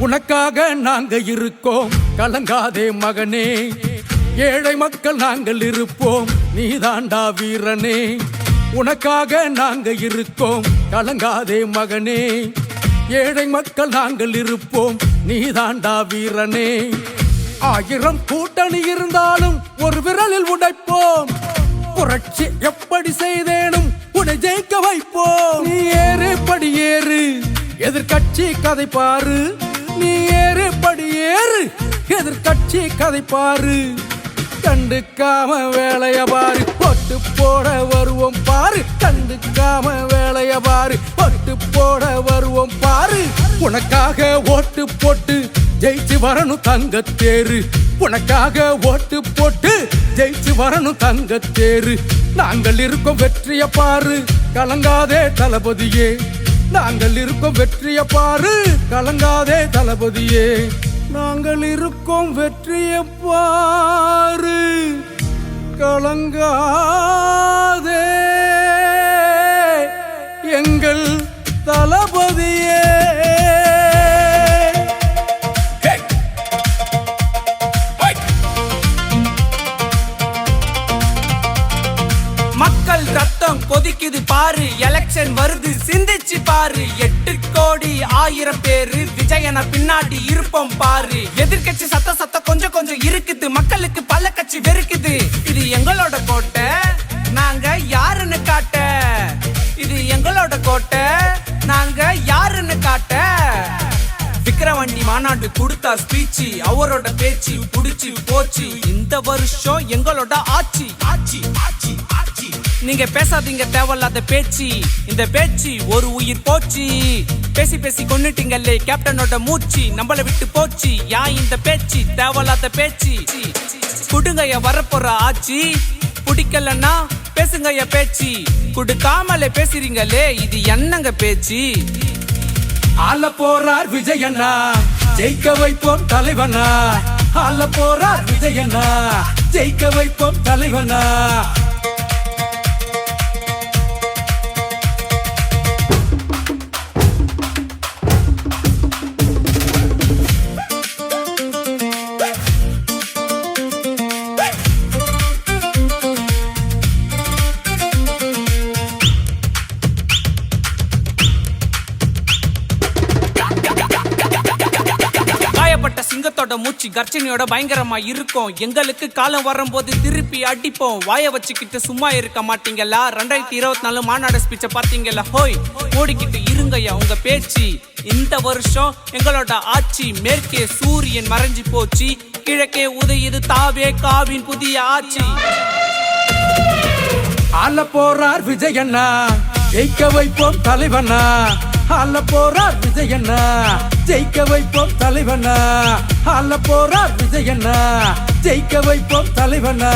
உனக்காக நாங்க இருக்கோம் கலங்காதே மகனே, ஏழை மக்கள் நாங்கள் இருப்போம் நீதாண்டா வீரனே. உனக்காக நாங்க இருக்கோம் கலங்காதே மகனே, ஏழை மக்கள் நாங்கள் இருப்போம் நீதாண்டா வீரனே. 1000 கூட்டணி இருந்தாலும் ஒரு விரலில் உடைப்போம், புரட்சி எப்படி செய்தேனும் உன்னை ஜெயிக்க வைப்போம். நீ ஏறு படி ஏறு, எதிர்கட்சி கதை பாரு. நீ ஏறு படி ஏறு, எதிர்கட்சி கதை பாரு. கண்டுக்காம வேலைய பாரு, ஒட்டு போட வருவோம் பாரு. கண்டுக்காம வேலைய பாரு, ஒட்டு போட வருவோம் பாரு. உனக்காக ஓட்டு போட்டு ஜெயிச்சு வரணும் தங்கத்தேரு. உனக்காக ஓட்டு போட்டு ஜெயிச்சு வரணும் தங்கத்தேரு. நாங்கள் இருக்கோம் வெற்றிய பாரு, கலங்காதே தளபதியே. நாங்கள் இருக்கோம் வெற்றிய பாரு, கலங்காதே தளபதியே. நாங்கள் இருக்கோம் வெற்றிய பாரு, கலங்காதே எங்கள் தளபதியே. மக்கள் ரத்தம் கொதிக்குது பாரு, எலெக்ஷன் வருது சிந்திச்சு பாரு. 8 கோடி 1000 பேரு விஜயன பின்னாடி இருப்போம் பாரு. எதிர்கட்சி சத்த கொஞ்சம் கொஞ்சம் இருக்குது, மக்களுக்கு பல கட்சி வெறுக்குது. இது எங்களோட கோட்டை, நாங்க யாருன்னு காட்ட. இது எங்களோட கோட்டை, நாங்க யாருன்னு காட்ட. விக்கிரவாண்டி மாநாடு கொடுத்தா ஸ்பீச், அவரோட பேச்சு புடிச்சு போச்சு. இந்த வருஷம் எங்களோட ஆட்சி ஆட்சி ஆட்சி ஆட்சி. நீங்க பேசாதீங்க தேவையில்லாத பேச்சு, இந்த பேச்சு ஒரு உயிர் போச்சு. பேசி பேசி கொன்னுட்டீங்களே கேப்டனோட மூச்சு, நம்மள விட்டு போச்சு. யா இந்த பேச்சு தேவையில்லாத பேச்சு. குடுங்கய்ய வரப்போற ஆட்சி, பிடிக்கலன்னா பேசுங்கய்ய பேச்சு. கொடுக்காமலே பேசுறீங்களே இது என்னங்க பேச்சு? ஆள போறார் விஜயண்ணா, ஜெயிக்க வைப்போம் தலைவனா. ஆள போறார் விஜயண்ணா, ஜெயிக்க வைப்போம் தலைவனா. சிங்கத்தோட மூச்சு கர்ச்சனையோட பயங்கரமா இருக்கும். எங்களுக்கு காலம் வரும்போது திருப்பி அடிப்போம். வாய வச்சுக்கிட்டு சும்மா இருக்க மாட்டீங்களா? 2024 மாநாடு ஸ்பீச்ச பாத்தீங்களா? ஹோய் ஓடிக்கிட்டு இருங்கய்யா உங்க பேச்சு. இந்த வருஷம் எங்களோட ஆட்சி. மேற்கே சூரியன் மறைஞ்சு போச்சு, கிழக்கே உதயுது தாவே காவின் புதிய ஆட்சி. ஆள போறார் விஜயண்ணா, ஜெயிக்க வைப்போம் தலைவனா. ஆள போறார் விஜயண்ணா, ஜெயிக்க வைப்போம் தலைவனா. ஆள போறார் விஜயண்ணா, ஜெயிக்க வைப்போம் தலைவனா.